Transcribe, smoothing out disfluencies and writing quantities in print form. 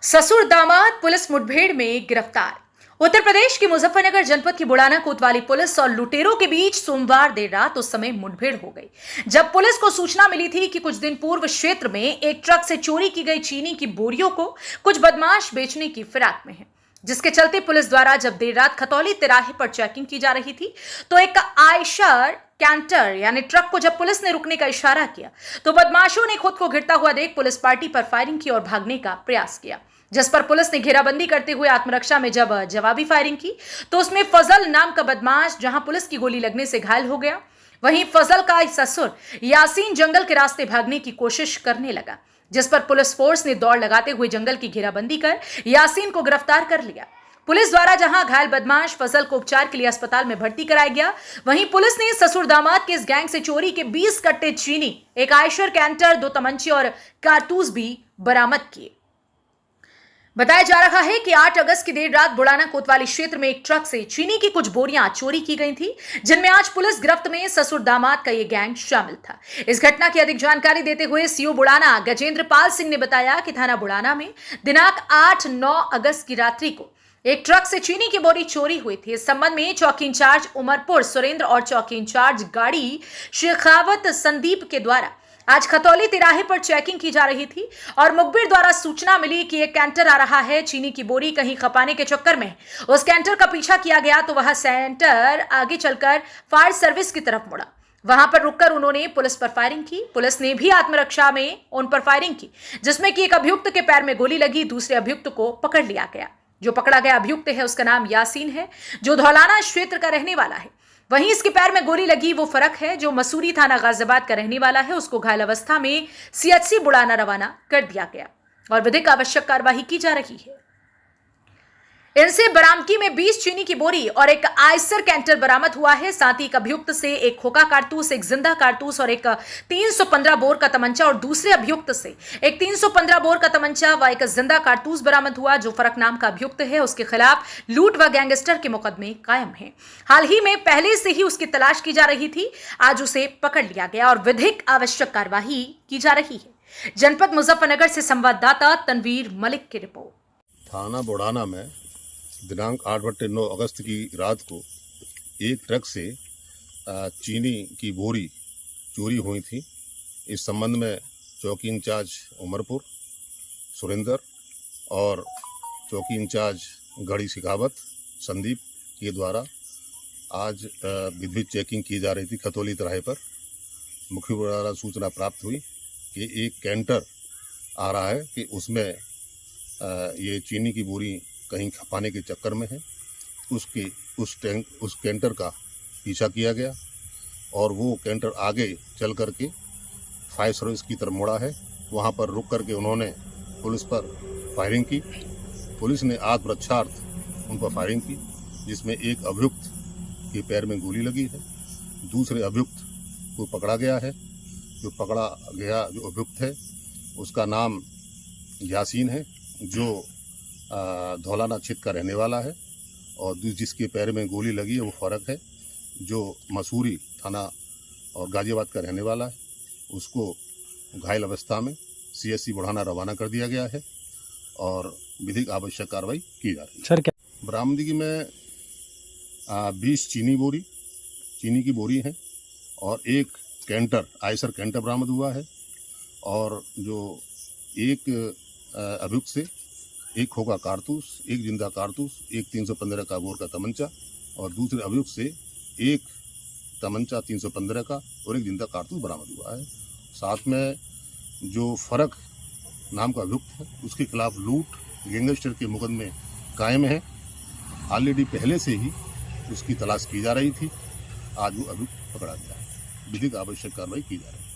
ससुर दामाद पुलिस मुठभेड़ में गिरफ्तार। उत्तर प्रदेश के मुजफ्फरनगर जनपद की बुड़ाना कोतवाली पुलिस और लुटेरों के बीच सोमवार देर रात उस समय मुठभेड़ हो गई, जब पुलिस को सूचना मिली थी कि कुछ दिन पूर्व क्षेत्र में एक ट्रक से चोरी की गई चीनी की बोरियों को कुछ बदमाश बेचने की फिराक में है। जिसके चलते पुलिस द्वारा जब देर रात खतौली तिराहे पर चेकिंग की जा रही थी तो एक आयशर कैंटर यानी ट्रक को जब पुलिस ने रुकने का इशारा किया तो बदमाशों ने खुद को घिरता हुआ देख पुलिस पार्टी पर फायरिंग की और भागने का प्रयास किया, जिस पर पुलिस ने घेराबंदी करते हुए आत्मरक्षा में जब जवाबी फायरिंग की तो उसमें फजल नाम का बदमाश जहां पुलिस की गोली लगने से घायल हो गया, वहीं फजल का ससुर यासीन जंगल के रास्ते भागने की कोशिश करने लगा, जिस पर पुलिस फोर्स ने दौड़ लगाते हुए जंगल की घेराबंदी कर यासीन को गिरफ्तार कर लिया। पुलिस द्वारा जहां घायल बदमाश फजल को उपचार के लिए अस्पताल में भर्ती कराया गया, वहीं पुलिस ने ससुर दामाद के इस गैंग से चोरी के 20 कट्टे चीनी, एक आयशर कैंटर, 2 तमंचे और कारतूस भी बरामद किए। बताया जा रहा है कि 8 अगस्त की देर रात बुड़ाना कोतवाली क्षेत्र में एक ट्रक से चीनी की कुछ बोरियां चोरी की गई थी, जिनमें आज पुलिस गिरफ्त में ससुर दामाद का यह गैंग शामिल था। इस घटना की अधिक जानकारी देते हुए सीओ बुड़ाना गजेंद्र पाल सिंह ने बताया कि थाना बुड़ाना में दिनांक 8-9 अगस्त की रात्रि को एक ट्रक से चीनी की बोरी चोरी हुई थी। इस संबंध में चौकी इंचार्ज उमरपुर सुरेंद्र और चौकी इंचार्ज गाड़ी शेखावत संदीप के द्वारा आज खतौली तिराहे पर चेकिंग की जा रही थी और मुखबिर द्वारा सूचना मिली कि एक कैंटर आ रहा है, चीनी की बोरी कहीं खपाने के चक्कर में उस कैंटर का पीछा किया गया तो वह सेंटर आगे चलकर फायर सर्विस की तरफ मुड़ा। वहां पर रुककर उन्होंने पुलिस पर फायरिंग की। पुलिस ने भी आत्मरक्षा में उन पर फायरिंग की, जिसमें कि एक अभियुक्त के पैर में गोली लगी, दूसरे अभियुक्त को पकड़ लिया गया। जो पकड़ा गया अभियुक्त है उसका नाम यासीन है, जो धौलाना क्षेत्र का रहने वाला है। वहीं इसके पैर में गोली लगी वो फर्क है जो मसूरी थाना गाजियाबाद का रहने वाला है, उसको घायल अवस्था में सीएचसी बुड़ाना रवाना कर दिया गया और विधिक आवश्यक कार्रवाई की जा रही है। इनसे बरामदगी में 20 चीनी की बोरी और एक आयसर कैंटर बरामद हुआ है। साथ ही एक अभियुक्त से एक खोखा कारतूस, एक जिंदा कारतूस और एक 315 बोर का तमंचा और दूसरे अभियुक्त से एक 315 बोर का तमंचा व एक जिंदा कारतूस बरामद हुआ। जो फर्क नाम का अभियुक्त है उसके खिलाफ लूट व गैंगस्टर के मुकदमे कायम हैं। हाल ही में पहले से ही उसकी तलाश की जा रही थी, आज उसे पकड़ लिया गया और विधिक आवश्यक कार्यवाही की जा रही है। जनपद मुजफ्फरनगर से संवाददाता तनवीर मलिक की रिपोर्ट। थाना बुड़ाना में दिनांक 8/9 अगस्त की रात को एक ट्रक से चीनी की बोरी चोरी हुई थी। इस संबंध में चौकी इंचार्ज उमरपुर सुरेंद्र और चौकी इंचार्ज गढ़ी शेखावत संदीप के द्वारा आज विधिक चेकिंग की जा रही थी। खतौली तिराहे पर मुखबिर द्वारा सूचना प्राप्त हुई कि एक कैंटर आ रहा है कि उसमें ये चीनी की बोरी कहीं खपाने के चक्कर में है। उस कैंटर का पीछा किया गया और वो कैंटर आगे चल करके फायर सर्विस की तरफ मुड़ा है। वहाँ पर रुक करके उन्होंने पुलिस पर फायरिंग की। पुलिस ने आत्मरक्षार्थ उन पर फायरिंग की, जिसमें एक अभियुक्त के पैर में गोली लगी है, दूसरे अभियुक्त को पकड़ा गया है। जो पकड़ा गया जो अभियुक्त है उसका नाम यासीन है, जो धौलाना क्षेत्र का रहने वाला है, और जिसके पैर में गोली लगी है वो फर्क है जो मसूरी थाना और गाजियाबाद का रहने वाला है। उसको घायल अवस्था में सीएचसी बुड़ाना रवाना कर दिया गया है और विधिक आवश्यक कार्रवाई की जा रही है। सर, क्या बरामदगी में 20 चीनी की बोरी है और एक कैंटर आयसर कैंटर बरामद हुआ है और जो एक अभियुक्त से एक खोखा कारतूस, एक जिंदा कारतूस, एक 315 का बोर का तमंचा और दूसरे अभियुक्त से एक तमंचा 315 का और एक जिंदा कारतूस बरामद हुआ है। साथ में जो फर्क नाम का अभियुक्त है उसके खिलाफ लूट गैंगस्टर के मुकदमे कायम है। ऑलरेडी पहले से ही उसकी तलाश की जा रही थी, आज वो अभियुक्त पकड़ा गया है। विधिक आवश्यक कार्रवाई की जा रही है।